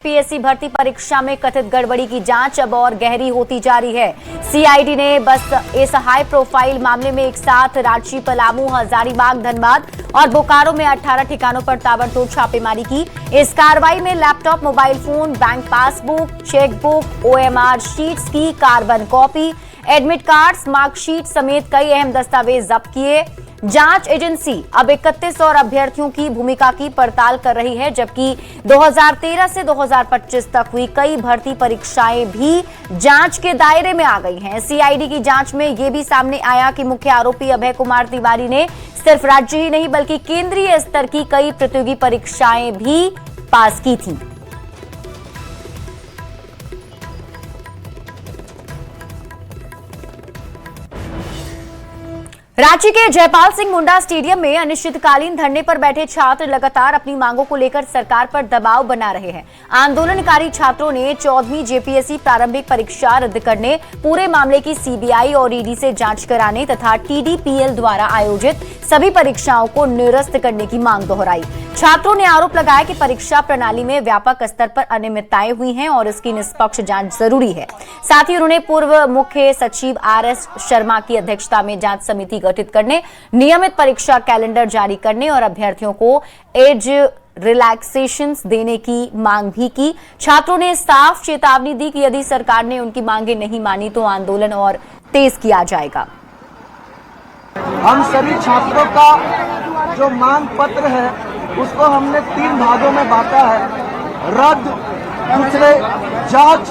PSC भर्ती परीक्षा में कथित गड़बड़ी की जांच अब और गहरी होती जा रही है। सीआईडी ने बस इस हाई प्रोफाइल मामले में एक साथ रांची, पलामू, हजारीबाग, धनबाद और बोकारो में 18 ठिकानों पर ताबड़तोड़ छापेमारी की। इस कार्रवाई में laptop, mobile phone, bank passbook, chequebook, OMR sheets की carbon copy, admit cards, marksheet समेत कई अहम दस्तावेज जब्त किए। जांच एजेंसी अब 31 और अभ्यर्थियों की भूमिका की पड़ताल कर रही है, जबकि 2013 से 2025 तक हुई कई भर्ती परीक्षाएं भी जांच के दायरे में आ गई हैं। सीआईडी की जांच में यह भी सामने आया कि मुख्य आरोपी अभय कुमार तिवारी ने सिर्फ राज्य ही नहीं बल्कि केंद्रीय स्तर की कई प्रतियोगी परीक्षाएं भी पास की थी। रांची के जयपाल सिंह मुंडा स्टेडियम में अनिश्चितकालीन धरने पर बैठे छात्र लगातार अपनी मांगों को लेकर सरकार पर दबाव बना रहे हैं। आंदोलनकारी छात्रों ने 14वीं जेपीएससी प्रारंभिक परीक्षा रद्द करने, पूरे मामले की सीबीआई और ईडी से जांच कराने तथा टीडीपीएल द्वारा आयोजित सभी परीक्षाओं को निरस्त करने की मांग दोहराई। छात्रों ने आरोप लगाया कि परीक्षा प्रणाली में व्यापक स्तर पर अनियमितताएं हुई हैं और इसकी निष्पक्ष जांच जरूरी है। साथ ही उन्होंने पूर्व मुख्य सचिव आरएस शर्मा की अध्यक्षता में जांच समिति गठित करने, नियमित परीक्षा कैलेंडर जारी करने और अभ्यर्थियों को एज रिलैक्सेशंस देने की मांग भी की। छात्रों ने साफ चेतावनी दी कि यदि सरकार ने उनकी मांगे नहीं मानी तो आंदोलन और तेज किया जाएगा। हम सभी छात्रों का जो मांग पत्र है उसको हमने 3 भागों में बांटा है: रद्द, दूसरे जांच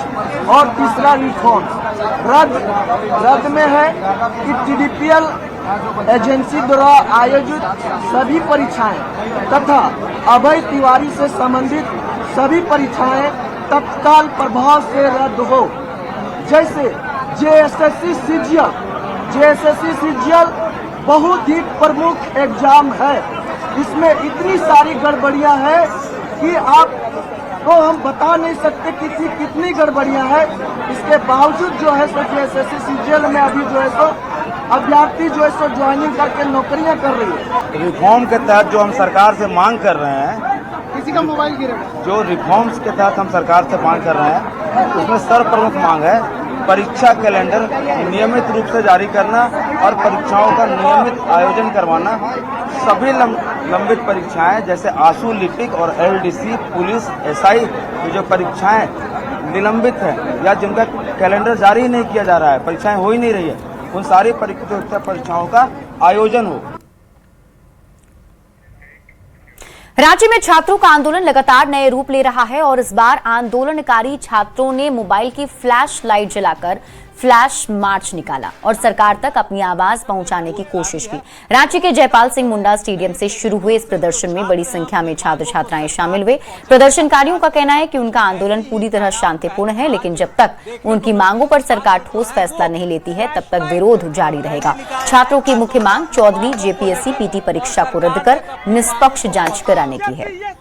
और तीसरा रिफॉर्म। रद्द में है कि टीडीपीएल एजेंसी द्वारा आयोजित सभी परीक्षाएं तथा अभय तिवारी से संबंधित सभी परीक्षाएं तत्काल प्रभाव से रद्द हो। जैसे जेएसएससी सीजीएल बहुत ही प्रमुख एग्जाम है, इसमें इतनी सारी गड़बड़ियां हैं कि आपको हम बता नहीं सकते कितनी गड़बड़ियां हैं। इसके बावजूद जो है सो जेएसएससी सीजीएल में अभी जो है सो अभ्यर्थी जो है सो ज्वाइनिंग करके नौकरियां कर रही है। रिफॉर्म के तहत जो हम सरकार से मांग कर रहे हैं, किसी का मोबाइल गिरेगा, जो रिफॉर्म्स के तहत हम सरकार से मांग कर रहे हैं उसमें सर्वप्रमुख मांग है परीक्षा कैलेंडर नियमित रूप से जारी करना और परीक्षाओं का नियमित आयोजन करवाना। सभी लंबित परीक्षाएं जैसे आशु, लिपिक और एलडीसी, पुलिस, एसआई जो परीक्षाएं निलंबित हैं या जिनका कैलेंडर जारी नहीं किया जा रहा है, परीक्षाएं हो ही नहीं रही है, उन सारी परीक्षाओं का आयोजन हो। राज्य में छात्रों का आंदोलन लगातार नए रूप ले रहा है और इस बार आंदोलनकारी छात्रों ने मोबाइल की फ्लैश लाइट जलाकर फ्लैश मार्च निकाला और सरकार तक अपनी आवाज पहुंचाने की कोशिश की। रांची के जयपाल सिंह मुंडा स्टेडियम से शुरू हुए इस प्रदर्शन में बड़ी संख्या में छात्र छात्राएं शामिल हुए। प्रदर्शनकारियों का कहना है कि उनका आंदोलन पूरी तरह शांतिपूर्ण है, लेकिन जब तक उनकी मांगों पर सरकार ठोस फैसला नहीं लेती है तब तक विरोध जारी रहेगा। छात्रों की मुख्य मांग 14वीं जेपीएससी पीटी परीक्षा को रद्द कर निष्पक्ष जांच कराने की है।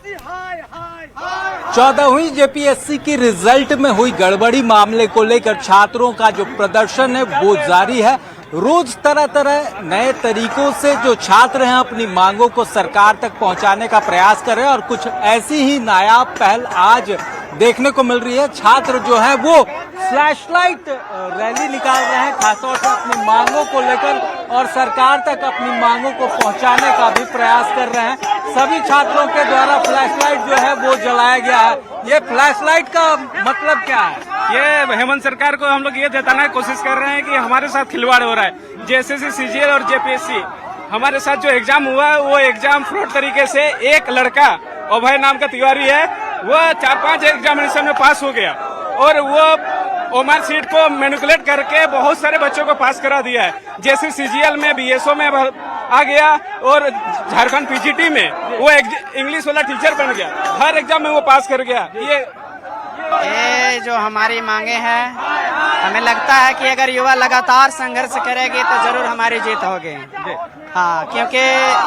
14वीं जेपीएससी की रिजल्ट में हुई गड़बड़ी मामले को लेकर छात्रों का जो प्रदर्शन है वो जारी है। रोज तरह तरह नए तरीकों से जो छात्र हैं अपनी मांगों को सरकार तक पहुंचाने का प्रयास कर रहे हैं और कुछ ऐसी ही नायाब पहल आज देखने को मिल रही है। छात्र जो है वो फ्लैशलाइट रैली निकाल रहे हैं, खासतौर से अपनी मांगों को लेकर और सरकार तक अपनी मांगों को पहुंचाने का भी प्रयास कर रहे हैं। सभी छात्रों के द्वारा फ्लैशलाइट जो है वो जलाया गया है। ये फ्लैशलाइट का मतलब क्या है? ये हेमंत सरकार को हम लोग ये जताने की कोशिश कर रहे हैं कि हमारे साथ खिलवाड़ हो रहा है। जेएसएससी, सीजीएल और जेपीएससी हमारे साथ जो एग्जाम हुआ है वो एग्जाम फ्रॉड तरीके से एक लड़का अभय नाम का तिवारी है, वो 4-5 एग्जामिनेशन में पास हो गया और वो ओमआर सीट को मैनिपुलेट करके बहुत सारे बच्चों को पास करा दिया है। जैसे सीजीएल में, बीएसओ में आ गया और झारखंड पीजीटी में वो इंग्लिश वाला टीचर बन गया, हर एग्जाम में वो पास कर गया। ये जो हमारी मांगे हैं, हमें लगता है कि अगर युवा लगातार संघर्ष करेगी तो जरूर हमारी जीत होगी। हाँ, क्योंकि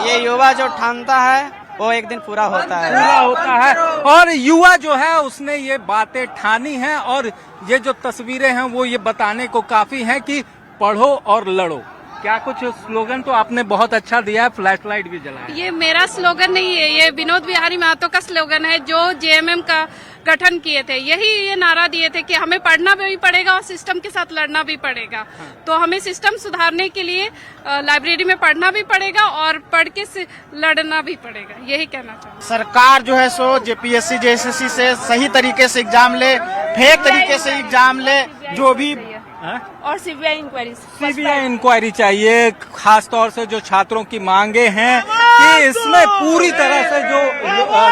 ये युवा जो ठानता है वो एक दिन पूरा होता है। और युवा जो है उसने ये बातें ठानी हैं और ये जो तस्वीरें हैं वो ये बताने को काफी हैं कि पढ़ो और लड़ो। क्या कुछ स्लोगन तो आपने बहुत अच्छा दिया है, फ्लैश लाइट भी जलाया। ये मेरा स्लोगन नहीं है, ये विनोद बिहारी महतो का स्लोगन है जो जेएमएम का गठन किए थे। यही ये नारा दिए थे कि हमें पढ़ना भी पड़ेगा और सिस्टम के साथ लड़ना भी पड़ेगा। तो हमें सिस्टम सुधारने के लिए लाइब्रेरी में पढ़ना भी पड़ेगा और पढ़ के लड़ना भी पड़ेगा, यही कहना चाहूँगा। सरकार जो है सो जेपीएससी जेएसएससी से सही तरीके से एग्जाम ले, फेक तरीके से एग्जाम ले, जो भी और सीबीआई इंक्वायरी चाहिए, खास तौर से जो छात्रों की मांगे हैं कि इसमें पूरी तरह से जो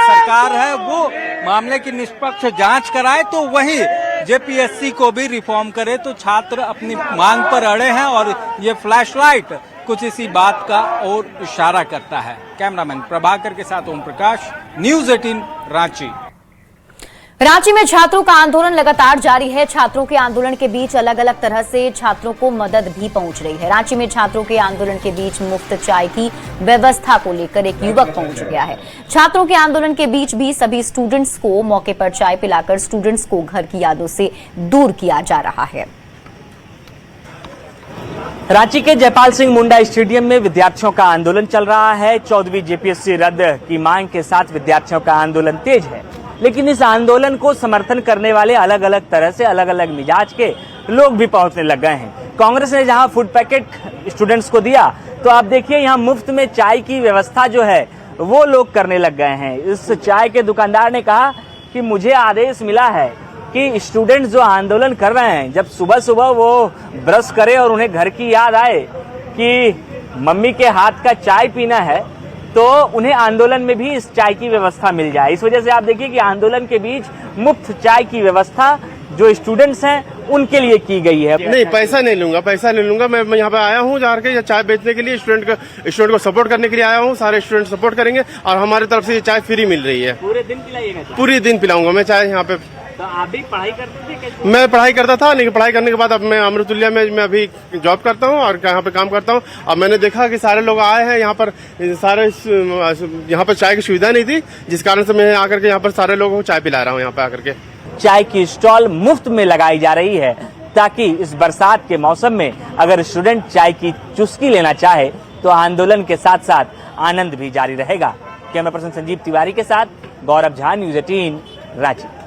सरकार है वो मामले की निष्पक्ष जांच कराए, तो वहीं जेपीएससी को भी रिफॉर्म करे। तो छात्र अपनी मांग पर अड़े हैं और ये फ्लैश लाइट कुछ इसी बात का और इशारा करता है। कैमरामैन प्रभाकर के साथ ओम प्रकाश, न्यूज़ 18 रांची। रांची में छात्रों का आंदोलन लगातार जारी है। छात्रों के आंदोलन के बीच अलग अलग तरह से छात्रों को मदद भी पहुंच रही है। रांची में छात्रों के आंदोलन के बीच मुफ्त चाय की व्यवस्था को लेकर एक युवक पहुंच गया है। छात्रों के आंदोलन के बीच भी सभी स्टूडेंट्स को मौके पर चाय पिलाकर स्टूडेंट्स को घर की यादों से दूर किया जा रहा है। रांची के जयपाल सिंह मुंडा स्टेडियम में विद्यार्थियों का आंदोलन चल रहा है। 14वीं जेपीएससी रद्द की मांग के साथ विद्यार्थियों का आंदोलन तेज है, लेकिन इस आंदोलन को समर्थन करने वाले अलग अलग तरह से अलग अलग मिजाज के लोग भी पहुंचने लग गए हैं। कांग्रेस ने जहां फूड पैकेट स्टूडेंट्स को दिया, तो आप देखिए यहां मुफ्त में चाय की व्यवस्था जो है वो लोग करने लग गए हैं। इस चाय के दुकानदार ने कहा कि मुझे आदेश मिला है कि स्टूडेंट्स जो आंदोलन कर रहे हैं, जब सुबह सुबह वो ब्रश करे और उन्हें घर की याद आए कि मम्मी के हाथ का चाय पीना है, तो उन्हें आंदोलन में भी इस चाय की व्यवस्था मिल जाए। इस वजह से आप देखिए कि आंदोलन के बीच मुफ्त चाय की व्यवस्था जो स्टूडेंट्स हैं उनके लिए की गई है। नहीं, पैसा नहीं लूंगा। मैं यहाँ पे आया हूँ जार के चाय बेचने के लिए, स्टूडेंट को सपोर्ट करने के लिए आया हूँ। सारे स्टूडेंट सपोर्ट करेंगे और हमारी तरफ से ये चाय फ्री मिल रही है। पूरे दिन पिलाइएगा? पूरे दिन पिलाऊंगा मैं चाय यहाँ पे। तो आप भी पढ़ाई करते थे? मैं पढ़ाई करता था, लेकिन पढ़ाई करने के बाद अब मैं अमृतुल्य में मैं अभी जॉब करता हूँ और यहाँ पे काम करता हूँ। अब मैंने देखा कि सारे लोग आए हैं यहाँ पर, यहाँ पर चाय की सुविधा नहीं थी, जिस कारण से मैं आकर के यहाँ पर सारे लोगों को चाय पिला रहा हूँ। यहाँ पे आकर के चाय की स्टॉल मुफ्त में लगाई जा रही है, ताकि इस बरसात के मौसम में अगर स्टूडेंट चाय की चुस्की लेना चाहे तो आंदोलन के साथ साथ आनंद भी जारी रहेगा। कैमरा पर्सन संजीव तिवारी के साथ गौरव झा, न्यूज़ 18 रांची।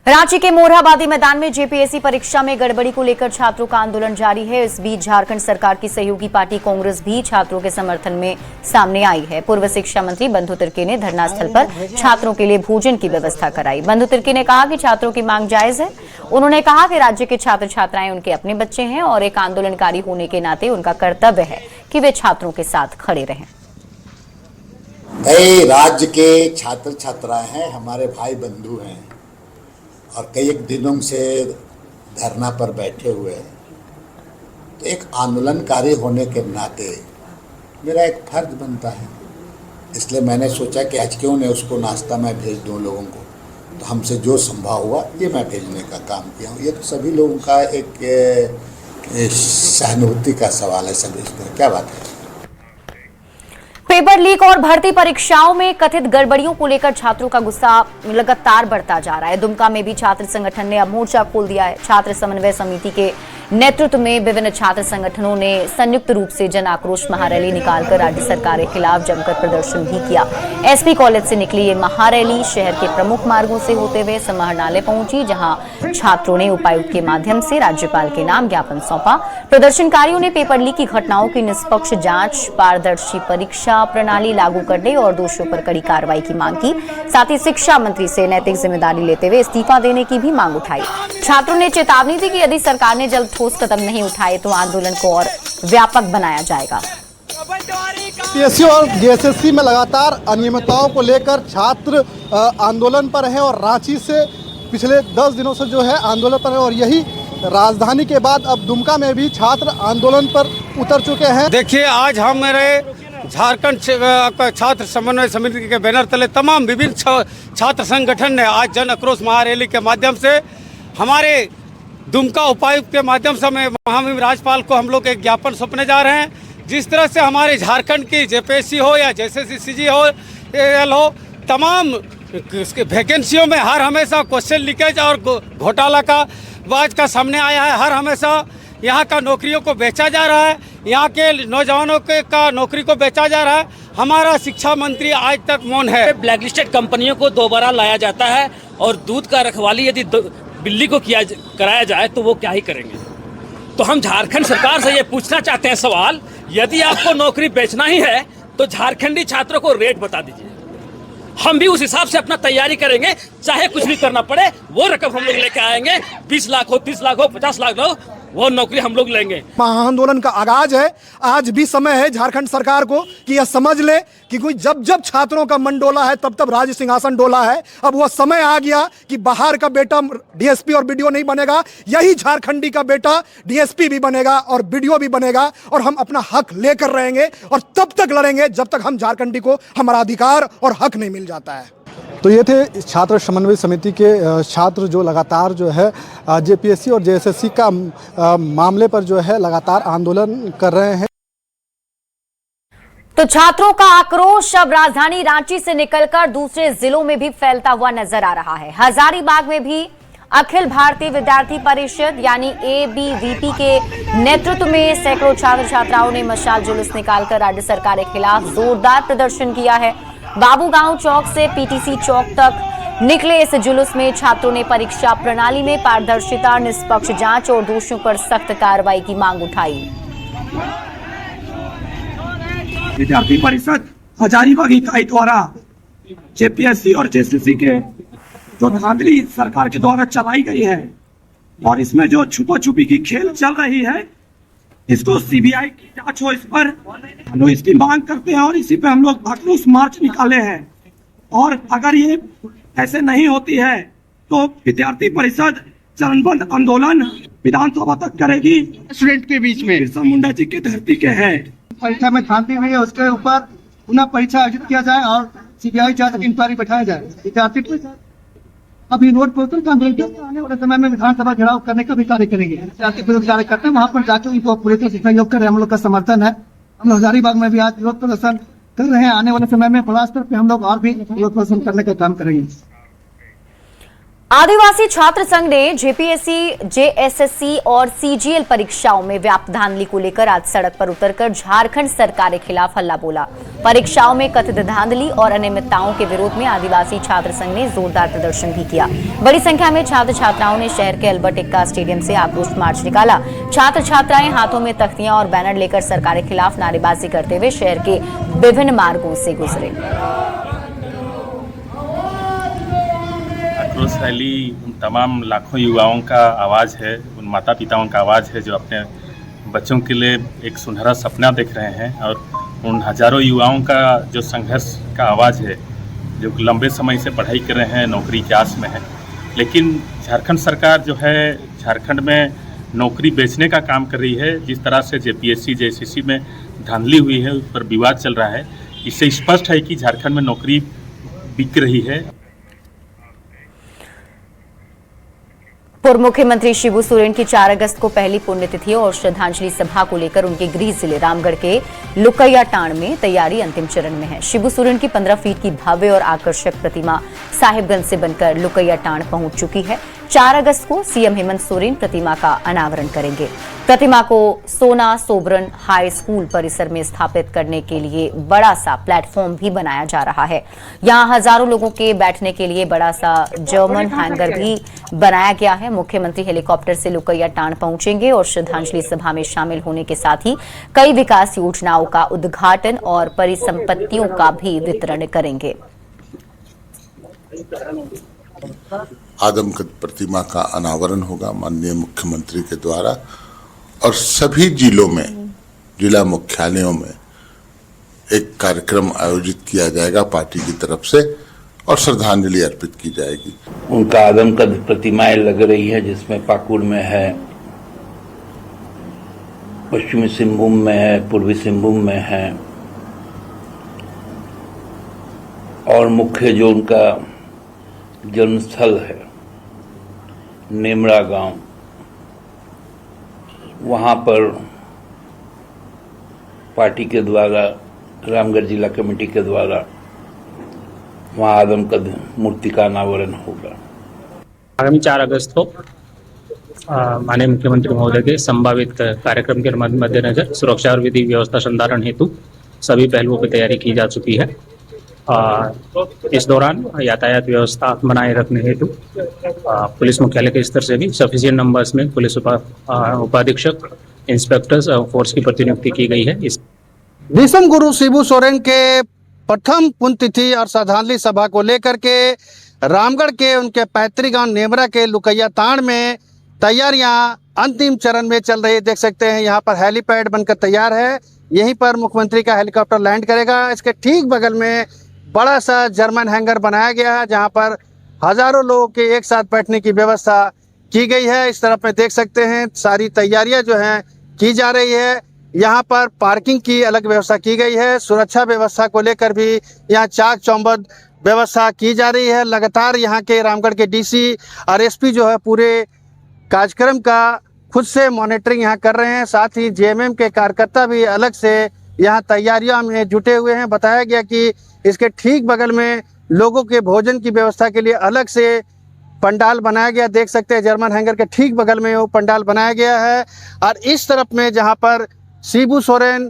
रांची के मोरहाबादी मैदान में जेपीएससी परीक्षा में गड़बड़ी को लेकर छात्रों का आंदोलन जारी है। इस बीच झारखंड सरकार की सहयोगी पार्टी कांग्रेस भी छात्रों के समर्थन में सामने आई है। पूर्व शिक्षा मंत्री बंधु तिर्की ने धरना स्थल पर छात्रों के लिए भोजन की व्यवस्था कराई। बंधु तिर्की ने कहा कि छात्रों की मांग जायज है। उन्होंने कहा कि राज्य के छात्र छात्राएं उनके अपने बच्चे हैं और एक आंदोलनकारी होने के नाते उनका कर्तव्य है कि वे छात्रों के साथ खड़े रहें। कई राज्य के छात्र छात्राएं हैं, हमारे भाई बंधु हैं और कई एक दिनों से धरना पर बैठे हुए हैं। तो एक आंदोलनकारी होने के नाते मेरा एक फर्ज बनता है, इसलिए मैंने सोचा कि आज क्यों नहीं उसको नाश्ता मैं भेज दूं लोगों को। तो हमसे जो संभव हुआ ये मैं भेजने का काम किया हूँ। ये तो सभी लोगों का एक सहानुभूति का सवाल है सभी इसमें, क्या बात है। पेपर लीक और भर्ती परीक्षाओं में कथित गड़बड़ियों को लेकर छात्रों का गुस्सा लगातार बढ़ता जा रहा है। दुमका में भी छात्र संगठन ने अब मोर्चा खोल दिया है। छात्र समन्वय समिति के नेतृत्व में विभिन्न छात्र संगठनों ने संयुक्त रूप से जन आक्रोश महारैली निकालकर राज्य सरकार के खिलाफ जमकर प्रदर्शन भी किया। एसपी कॉलेज से निकली ये महारैली शहर के प्रमुख मार्गों से होते हुए समाहरणालय पहुंची, जहां छात्रों ने उपायुक्त के माध्यम से राज्यपाल के नाम ज्ञापन सौंपा। प्रदर्शनकारियों ने पेपर लीक की घटनाओं की निष्पक्ष जांच, पारदर्शी परीक्षा प्रणाली लागू करने और दोषियों पर कड़ी कार्रवाई की मांग की। साथ ही शिक्षा मंत्री से नैतिक जिम्मेदारी लेते हुए इस्तीफा देने की भी मांग उठाई। छात्रों ने चेतावनी दी कि यदि सरकार ने जल्द ठोस कदम नहीं उठाए तो आंदोलन को और व्यापक बनाया जाएगा। जेपीएससी और जेएसएससी में लगातार अनियमितताओं को लेकर छात्र आंदोलन पर हैं और रांची से पिछले 10 दिनों से जो है आंदोलन पर है और यही राजधानी के बाद अब दुमका में भी छात्र आंदोलन पर उतर चुके हैं। देखिए, आज हम मेरे झारखंड छात्र समन्वय समिति के बैनर तले तमाम विभिन्न छात्र संगठन ने आज जन आक्रोश महारैली के माध्यम से हमारे दुमका उपायुक्त के माध्यम से महामहिम राज्यपाल को हम लोग एक ज्ञापन सौंपने जा रहे हैं। जिस तरह से हमारे झारखंड की जेपीएससी हो या जेएसएससी सीजी हो, एएल हो, तमाम वैकेंसियों में हर हमेशा क्वेश्चन लीकेज और घोटाला का बात का सामने आया है। हर हमेशा यहाँ का नौकरियों को बेचा जा रहा है, यहाँ के नौजवानों के का नौकरी को बेचा जा रहा है। हमारा शिक्षा मंत्री आज तक मौन है। ब्लैकलिस्टेड कंपनियों को दोबारा लाया जाता है और दूध का रखवाली यदि बिल्ली को कराया जाए तो वो क्या ही करेंगे। तो हम झारखंड सरकार से ये पूछना चाहते हैं सवाल, यदि आपको नौकरी बेचना ही है तो झारखंडी छात्रों को रेट बता दीजिए, हम भी उस हिसाब से अपना तैयारी करेंगे, चाहे कुछ भी करना पड़े वो रकम हम लोग लेके आएंगे। 20 लाख हो, 30 लाख हो, 50 लाख हो, वो नौकरी हम लोग लेंगे। महाआंदोलन का आगाज है, आज भी समय है झारखंड सरकार को कि यह समझ ले कि कोई जब जब छात्रों का मन डोला है तब तब राज सिंहासन डोला है। अब वह समय आ गया कि बाहर का बेटा डीएसपी और बीडीओ नहीं बनेगा, यही झारखंडी का बेटा डीएसपी भी बनेगा और बीडीओ भी बनेगा, और हम अपना हक लेकर रहेंगे और तब तक लड़ेंगे जब तक हम झारखंडी को हमारा अधिकार और हक नहीं मिल जाता है। तो ये थे छात्र समन्वय समिति के छात्र जो लगातार जो है जेपीएससी और जेएसएससी का मामले पर जो है लगातार आंदोलन कर रहे हैं। तो छात्रों का आक्रोश अब राजधानी रांची से निकलकर दूसरे जिलों में भी फैलता हुआ नजर आ रहा है। हजारीबाग में भी अखिल भारतीय विद्यार्थी परिषद यानी एबीवीपी के नेतृत्व में सैकड़ों छात्र छात्राओं ने मशाल जुलूस निकालकर राज्य सरकार के खिलाफ जोरदार प्रदर्शन किया है। बाबूगांव चौक से पीटीसी चौक तक निकले इस जुलूस में छात्रों ने परीक्षा प्रणाली में पारदर्शिता, निष्पक्ष जांच और दोषियों पर सख्त कार्रवाई की मांग उठाई। विद्यार्थी परिषद हजारीबाग इकाई द्वारा जेपीएससी और जेएसएससी के जो धांधली सरकार के द्वारा चलाई गई है और इसमें जो छुपा छुपी की खेल चल रही है, इसको सीबीआई की जांच हो, इस पर हम लोग इसकी मांग करते हैं और इसी पे हम लोग भगलूस मार्च निकाले हैं। और अगर ये ऐसे नहीं होती है तो विद्यार्थी परिषद चरणबद्ध आंदोलन विधानसभा तक करेगी। स्टूडेंट के बीच में बिरसा मुंडा जी की धरती के है, परीक्षा में धांधली हुई है उसके ऊपर पुनः परीक्षा आयोजित किया जाए और सीबीआई जांच इंक्वायरी बैठाया जाए। विद्यार्थी परिषद अभी रोड पोस्टर का आने वाले समय में विधानसभा घेराव करने का भी कार्य करेंगे। विद्यार्थी परिषद कार्य करते हैं, वहाँ पर जाकर उनको पूरी तरह से सहयोग कर रहे हैं। हम लोग का समर्थन है। हम लोग हजारीबाग में भी आज विरोध प्रदर्शन कर रहे हैं। आने वाले समय में बड़ा स्तर पे हम लोग और भी विरोध प्रदर्शन करने का काम करेंगे। आदिवासी छात्र संघ ने जेपीएससी, जेएसएससी और सीजीएल परीक्षाओं में व्याप्त धांधली को लेकर आज सड़क पर उतरकर झारखंड सरकार के खिलाफ हल्ला बोला। परीक्षाओं में कथित धांधली और अनियमितताओं के विरोध में आदिवासी छात्र संघ ने जोरदार प्रदर्शन भी किया। बड़ी संख्या में छात्र छात्राओं ने शहर के अल्बर्ट एक्का स्टेडियम से आक्रोश मार्च निकाला। छात्र छात्राएं हाथों में तख्तियां और बैनर लेकर सरकार के खिलाफ नारेबाजी करते हुए शहर के विभिन्न मार्गों से गुजरे। आक्रोश रैली उन तमाम लाखों युवाओं का आवाज़ है, उन माता पिताओं का आवाज़ है जो अपने बच्चों के लिए एक सुनहरा सपना देख रहे हैं, और उन हजारों युवाओं का जो संघर्ष का आवाज़ है, जो लंबे समय से पढ़ाई कर रहे हैं, नौकरी की आस में है। लेकिन झारखंड सरकार जो है झारखंड में नौकरी बेचने का काम कर रही है। जिस तरह से जेपीएससी, जेएसएससी में धांधली हुई है, उस पर विवाद चल रहा है। इससे स्पष्ट है कि झारखंड में नौकरी बिक रही है। पूर्व मुख्यमंत्री शिबू सोरेन की 4 अगस्त को पहली पुण्यतिथि और श्रद्धांजलि सभा को लेकर उनके गृह जिले रामगढ़ के लुकैया टांड में तैयारी अंतिम चरण में है। शिबू सोरेन की 15 फीट की भव्य और आकर्षक प्रतिमा साहिबगंज से बनकर लुकैया टांड पहुंच चुकी है। 4 अगस्त को सीएम हेमंत सोरेन प्रतिमा का अनावरण करेंगे। प्रतिमा को सोना सोबरन हाई स्कूल परिसर में स्थापित करने के लिए बड़ा सा प्लेटफॉर्म भी बनाया जा रहा है। यहां हजारों लोगों के बैठने के लिए बड़ा सा जर्मन हैंगर भी बनाया गया है। मुख्यमंत्री हेलीकॉप्टर से लुकैया टांड पहुंचेंगे और श्रद्धांजलि सभा में शामिल होने के साथ ही कई विकास योजनाओं का उद्घाटन और परिसंपत्तियों का भी वितरण करेंगे। आदमकद प्रतिमा का अनावरण होगा माननीय मुख्यमंत्री के द्वारा, और सभी जिलों में, जिला मुख्यालयों में एक कार्यक्रम आयोजित किया जाएगा पार्टी की तरफ से और श्रद्धांजलि अर्पित की जाएगी। उनका आदमकद प्रतिमाएं लग रही है, जिसमें पाकुड़ में है, पश्चिमी सिंहभूम में है, पूर्वी सिंहभूम में है, और मुख्य जो उनका जन्मस्थल है नेमड़ा गांव, वहाँ पर पार्टी के द्वारा, रामगढ़ जिला कमेटी के द्वारा वहाँ आदमकद मूर्ति का अनावरण होगा। आगामी 4 अगस्त को माननीय मुख्यमंत्री महोदय के संभावित कार्यक्रम के मद्देनजर सुरक्षा और विधि व्यवस्था संधारण हेतु सभी पहलुओं पर तैयारी की जा चुकी है। इस दौरान यातायात व्यवस्था बनाए रखने हेतु पुलिस मुख्यालय के स्तर से भी सफिशिएंट नंबर्स में पुलिस उपाधीक्षक, इंस्पेक्टर्स और फोर्स की प्रतिनियुक्ति की गई है। भीष्म गुरु शिबू सोरेन के प्रथम पुण्यतिथि और श्रद्धांजलि सभा को लेकर के रामगढ़ के उनके पैतृक गांव नेमरा के लुकैया तांड़ में तैयारियां अंतिम चरण में चल रही है। देख सकते हैं यहाँ पर हेलीपैड बनकर तैयार है। यहीं पर मुख्यमंत्री का हेलीकॉप्टर लैंड करेगा। इसके ठीक बगल में बड़ा सा जर्मन हैंगर बनाया गया है जहाँ पर हजारों लोगों के एक साथ बैठने की व्यवस्था की गई है। इस तरफ में देख सकते हैं सारी तैयारियां जो हैं की जा रही है। यहाँ पर पार्किंग की अलग व्यवस्था की गई है। सुरक्षा व्यवस्था को लेकर भी यहाँ चाक चौबंद व्यवस्था की जा रही है। लगातार यहाँ के रामगढ़ के डीसी और एसपी जो है पूरे कार्यक्रम का खुद से मॉनिटरिंग यहाँ कर रहे हैं। साथ ही जेएमएम के कार्यकर्ता भी अलग से यहाँ तैयारियों में जुटे हुए हैं। बताया गया कि इसके ठीक बगल में लोगों के भोजन की व्यवस्था के लिए अलग से पंडाल बनाया गया। देख सकते हैं जर्मन हैंगर के ठीक बगल में वो पंडाल बनाया गया है। और इस तरफ में जहाँ पर शिबू सोरेन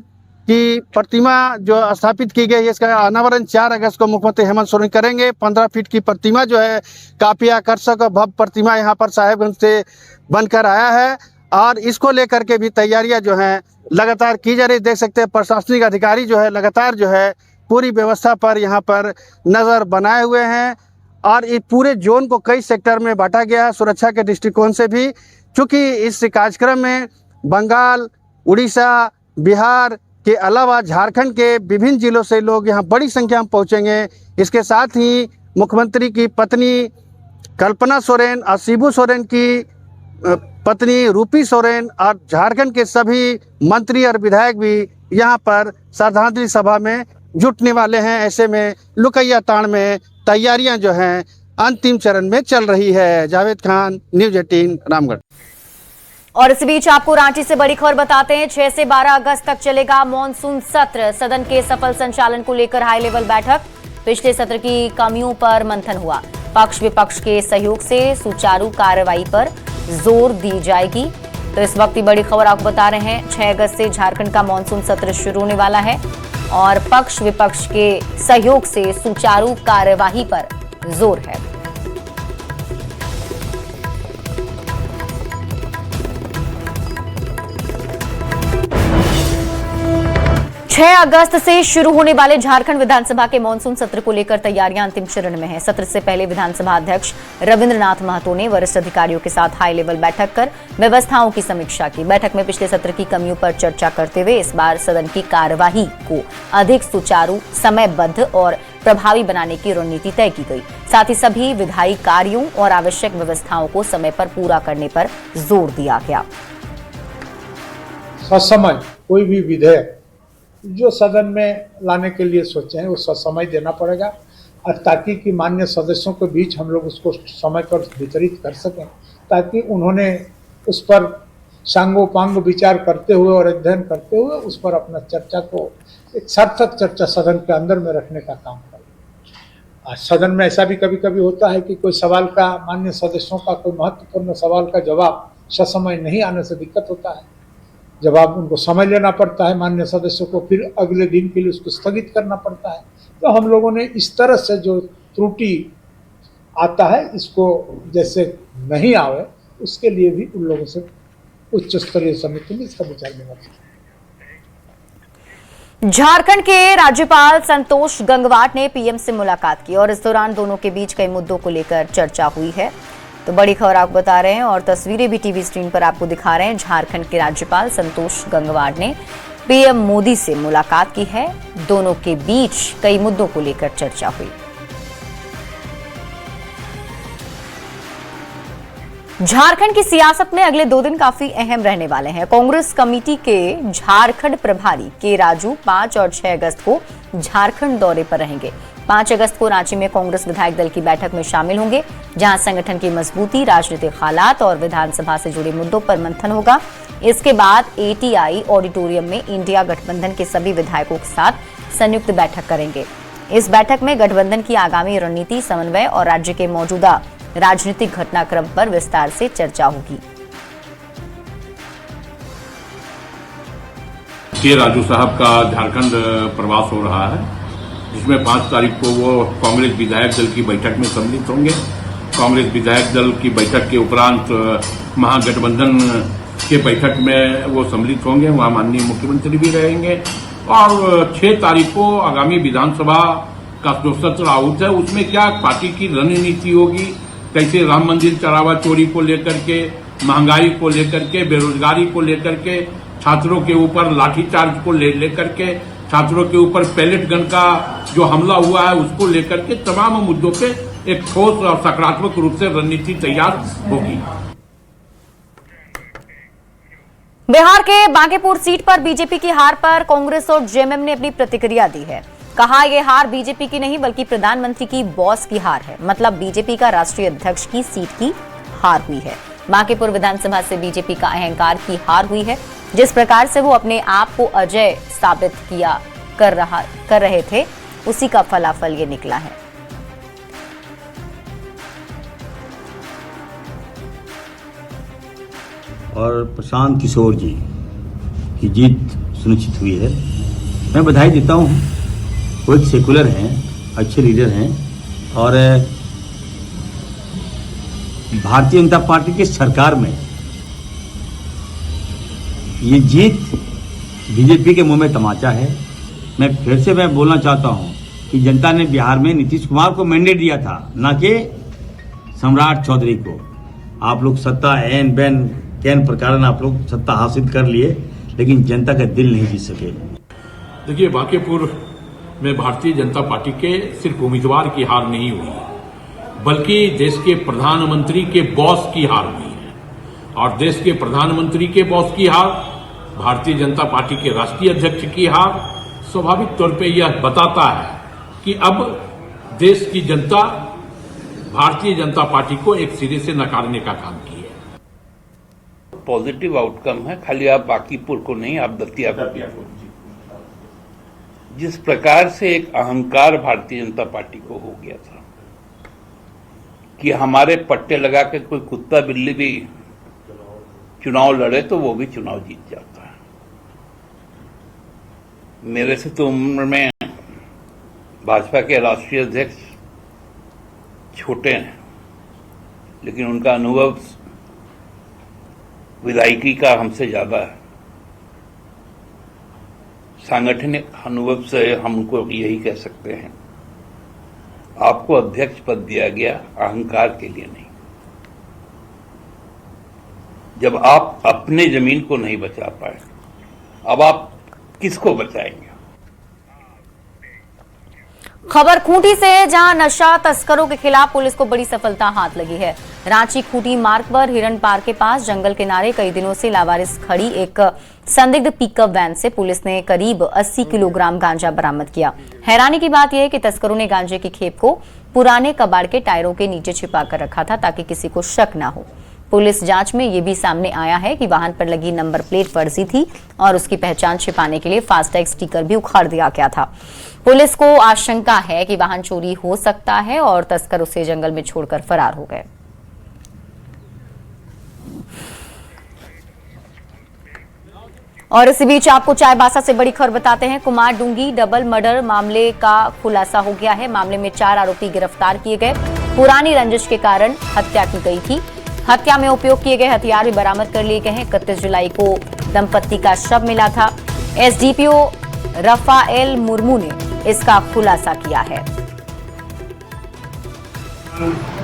की प्रतिमा जो स्थापित की गई है, इसका अनावरण 4 अगस्त को मुख्यमंत्री हेमंत सोरेन करेंगे। 15 फीट की प्रतिमा जो है काफी आकर्षक और भव्य प्रतिमा यहाँ पर साहेबगंज से बनकर आया है और इसको लेकर के भी तैयारियां जो हैं लगातार की जा रही। देख सकते हैं प्रशासनिक अधिकारी जो है लगातार जो है पूरी व्यवस्था पर यहाँ पर नज़र बनाए हुए हैं और इस पूरे जोन को कई सेक्टर में बांटा गया है सुरक्षा के दृष्टिकोण से भी। चूँकि इस कार्यक्रम में बंगाल, उड़ीसा, बिहार के अलावा झारखंड के विभिन्न जिलों से लोग यहाँ बड़ी संख्या में पहुँचेंगे। इसके साथ ही मुख्यमंत्री की पत्नी कल्पना सोरेन और शिबू सोरेन की पत्नी रूपी सोरेन और झारखंड के सभी मंत्री और विधायक भी यहाँ पर श्रद्धांजलि सभा में जुटने वाले हैं। ऐसे में लुकैया तांड़ में तैयारियां जो हैं अंतिम चरण में चल रही है। जावेद खान, न्यूज़ 18 रामगढ़। और इस बीच आपको रांची से बड़ी खबर बताते हैं। 6 से 12 अगस्त तक चलेगा मॉनसून सत्र। सदन के सफल संचालन को लेकर हाई लेवल बैठक। पिछले सत्र की कमियों पर मंथन हुआ। पक्ष विपक्ष के सहयोग से सुचारू कार्रवाई पर जोर दी जाएगी। तो इस वक्त की बड़ी खबर आपको बता रहे हैं 6 अगस्त से झारखंड का मॉनसून सत्र शुरू होने वाला है और पक्ष विपक्ष के सहयोग से सुचारू कार्यवाही पर जोर है। 6 अगस्त से शुरू होने वाले झारखंड विधानसभा के मॉनसून सत्र को लेकर तैयारियां अंतिम चरण में हैं। सत्र से पहले विधानसभा अध्यक्ष रविंद्रनाथ महतो ने वरिष्ठ अधिकारियों के साथ हाई लेवल बैठक कर व्यवस्थाओं की समीक्षा की। बैठक में पिछले सत्र की कमियों पर चर्चा करते हुए इस बार सदन की कार्यवाही को अधिक सुचारू, समयबद्ध और प्रभावी बनाने की रणनीति तय की गई। साथ ही सभी विधायी कार्यों और आवश्यक व्यवस्थाओं को समय पर पूरा करने पर जोर दिया गया। ससमय कोई भी विधेयक जो सदन में लाने के लिए सोचे हैं उसका समय देना पड़ेगा और ताकि कि मान्य सदस्यों के बीच हम लोग उसको समय पर वितरित कर सकें, ताकि उन्होंने उस पर सांगोपांग विचार करते हुए और अध्ययन करते हुए उस पर अपना चर्चा को एक सार्थक चर्चा सदन के अंदर में रखने का काम करें। आज सदन में ऐसा भी कभी कभी होता है कि कोई सवाल का मान्य सदस्यों का कोई महत्वपूर्ण सवाल का जवाब ससमय नहीं आने से दिक्कत होता है। जवाब उनको समय लेना पड़ता है मान्य सदस्यों को, फिर अगले दिन के लिए उसको स्थगित करना पड़ता है। तो हम लोगों ने इस तरह से जो त्रुटि आता है इसको जैसे नहीं आवे उसके लिए भी उन लोगों से उच्च स्तरीय समिति में इसका विचार लेना चाहिए। झारखंड के राज्यपाल संतोष गंगवार ने पीएम से मुलाकात की और इस दौरान दोनों के बीच कई मुद्दों को लेकर चर्चा हुई है। तो बड़ी खबर आपको बता रहे हैं और तस्वीरें भी टीवी स्क्रीन पर आपको दिखा रहे हैं। झारखंड के राज्यपाल संतोष गंगवार ने पीएम मोदी से मुलाकात की है। दोनों के बीच कई मुद्दों को लेकर चर्चा हुई। झारखंड की सियासत में अगले 2 दिन काफी अहम रहने वाले हैं। कांग्रेस कमेटी के झारखंड प्रभारी के राजू 5 और 6 अगस्त को झारखंड दौरे पर रहेंगे। 5 अगस्त को रांची में कांग्रेस विधायक दल की बैठक में शामिल होंगे, जहां संगठन की मजबूती, राजनीतिक हालात और विधानसभा से जुड़े मुद्दों पर मंथन होगा। इसके बाद एटीआई ऑडिटोरियम में इंडिया गठबंधन के सभी विधायकों के साथ संयुक्त बैठक करेंगे। इस बैठक में गठबंधन की आगामी रणनीति, समन्वय और राज्य के मौजूदा राजनीतिक घटनाक्रम पर विस्तार से चर्चा होगी। के राजू साहब का झारखंड प्रवास हो रहा है, जिसमें 5 तारीख को वो कांग्रेस विधायक दल की बैठक में सम्मिलित होंगे। कांग्रेस विधायक दल की बैठक के उपरांत महागठबंधन के बैठक में वो सम्मिलित होंगे, वहाँ माननीय मुख्यमंत्री भी रहेंगे। और 6 तारीख को आगामी विधानसभा का जो सत्र आहूत है, उसमें क्या पार्टी की रणनीति होगी, कैसे राम मंदिर चढ़ावा चोरी को लेकर के, महंगाई को लेकर के, बेरोजगारी को लेकर के, छात्रों के ऊपर लाठीचार्ज को लेकर के, छात्रों के ऊपर पैलेट गन का जो हमला हुआ है उसको लेकर के, तमाम मुद्दों पे एक ठोस और सकारात्मक रूप से रणनीति तैयार होगी। बिहार के बांकीपुर सीट पर बीजेपी की हार पर कांग्रेस और जेएमएम ने अपनी प्रतिक्रिया दी है। कहा यह हार बीजेपी की नहीं बल्कि प्रधानमंत्री की बॉस की हार है, मतलब बीजेपी का राष्ट्रीय अध्यक्ष की सीट की हार हुई है। बांकीपुर विधानसभा से बीजेपी का अहंकार की हार हुई है। जिस प्रकार से वो अपने आप को अजय साबित कर रहे थे, उसी का फलाफल ये निकला है। और प्रशांत किशोर जी की जीत सुनिश्चित हुई है। मैं बधाई देता हूं। वो एक सेकुलर हैं, अच्छे लीडर हैं और भारतीय जनता पार्टी की सरकार में ये जीत बीजेपी के मुंह में तमाचा है। मैं बोलना चाहता हूं कि जनता ने बिहार में नीतीश कुमार को मैंडेट दिया था, ना कि सम्राट चौधरी को। आप लोग सत्ता एन बैन कैन प्रकार आप लोग सत्ता हासिल कर लिए, लेकिन जनता का दिल नहीं जीत सके। देखिए, बांकीपुर में भारतीय जनता पार्टी के सिर्फ उम्मीदवार की हार नहीं हुई है, बल्कि देश के प्रधानमंत्री के बॉस की हार हुई है। और देश के प्रधानमंत्री के बॉस की हार, भारतीय जनता पार्टी के राष्ट्रीय अध्यक्ष की हार, स्वाभाविक तौर पे यह बताता है कि अब देश की जनता भारतीय जनता पार्टी को एक सिरे से नकारने का काम किया। पॉजिटिव आउटकम है, खाली आप बांकीपुर को नहीं, आप दतिया को। जिस प्रकार से एक अहंकार भारतीय जनता पार्टी को हो गया था कि हमारे पट्टे लगा के कोई कुत्ता बिल्ली भी चुनाव लड़े तो वो भी चुनाव जीत जाता है। मेरे से तो उम्र में भाजपा के राष्ट्रीय अध्यक्ष छोटे हैं, लेकिन उनका अनुभव विधायकी का हमसे ज्यादा है। सांगठनिक अनुभव से हम उनको यही कह सकते हैं, आपको अध्यक्ष पद दिया गया अहंकार के लिए नहीं। जब आप अपने जमीन को नहीं बचा पाए, अब आप किसको बचाएंगे? खबर खूंटी से, जहां नशा तस्करों के खिलाफ पुलिस को बड़ी सफलता हाथ लगी है। रांची खूंटी मार्ग पर हिरन पार के पास जंगल किनारे कई दिनों से लावारिस खड़ी एक संदिग्ध पिकअप वैन से पुलिस ने करीब 80 किलोग्राम गांजा बरामद किया। हैरानी की बात यह है कि तस्करों ने गांजे की खेप को पुराने कबाड़ के टायरों के नीचे छिपा कर रखा था ताकि किसी को शक न हो। पुलिस जांच में यह भी सामने आया है कि वाहन पर लगी नंबर प्लेट फर्जी थी और उसकी पहचान छिपाने के लिए फास्टैग स्टिकर भी उखाड़ दिया गया था। पुलिस को आशंका है कि वाहन चोरी हो सकता है और तस्कर उसे जंगल में छोड़कर फरार हो गए। और इसी बीच आपको चाईबासा से बड़ी खबर बताते हैं। कुमार डूंगी डबल मर्डर मामले का खुलासा हो गया है। मामले में 4 आरोपी गिरफ्तार किए गए। पुरानी रंजिश के कारण हत्या की गई थी। हत्या में उपयोग किए गए हथियार भी बरामद कर लिए गए हैं। 31 जुलाई को दंपत्ति का शव मिला था। एसडीपीओ रफाएल मुर्मू ने इसका खुलासा किया है।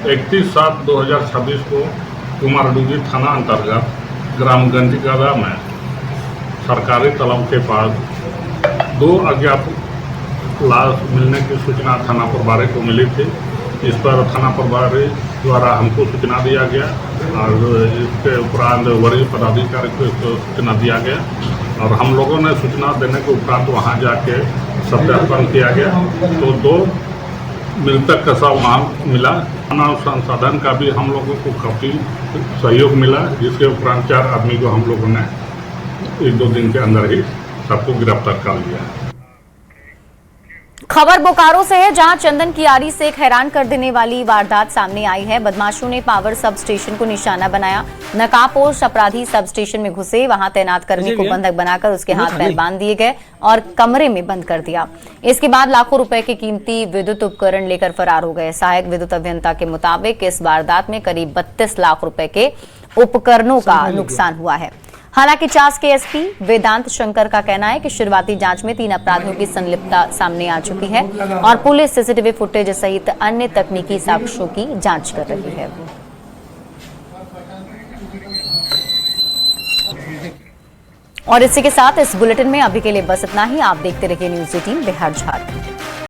31/7/2026 को कुमारडूंगी थाना अंतर्गत ग्राम गंजीगदा में सरकारी तालाब के पास 2 अज्ञात लाश मिलने की सूचना थाना प्रभारी को मिली थी। इस पर थाना प्रभारी द्वारा हमको सूचना दिया गया और इसके उपरांत वरिष्ठ पदाधिकारी को सूचना दिया गया और हम लोगों ने सूचना देने के उपरांत वहां जाके सत्यापन किया गया तो 2 मृतक का शव वहाँ मिला। मानव संसाधन का भी हम लोगों को काफी सहयोग मिला, जिसके उपरांत 4 आदमी को हम लोगों ने 1-2 दिन के अंदर ही सबको गिरफ्तार कर लिया। खबर बोकारो से है, जहां चंदन की आरी से एक हैरान कर देने वाली वारदात सामने आई है। बदमाशों ने पावर सब स्टेशन को निशाना बनाया। नकाबपोश अपराधी सब स्टेशन में घुसे, वहां तैनात कर्मी को बंधक बनाकर उसके हाथ पैर बांध दिए गए और कमरे में बंद कर दिया। इसके बाद लाखों रुपए के कीमती विद्युत उपकरण लेकर फरार हो गए। सहायक विद्युत अभियंता के मुताबिक इस वारदात में करीब 32 लाख रुपए के उपकरणों का नुकसान हुआ है। हालांकि चास के एसपी वेदांत शंकर का कहना है कि शुरुआती जांच में 3 अपराधियों की संलिप्तता सामने आ चुकी है और पुलिस सीसीटीवी फुटेज सहित अन्य तकनीकी साक्ष्यों की जांच कर रही है। और इसी के साथ इस बुलेटिन में अभी के लिए बस इतना ही। आप देखते रहिए न्यूज़ 18 बिहार झारखंड।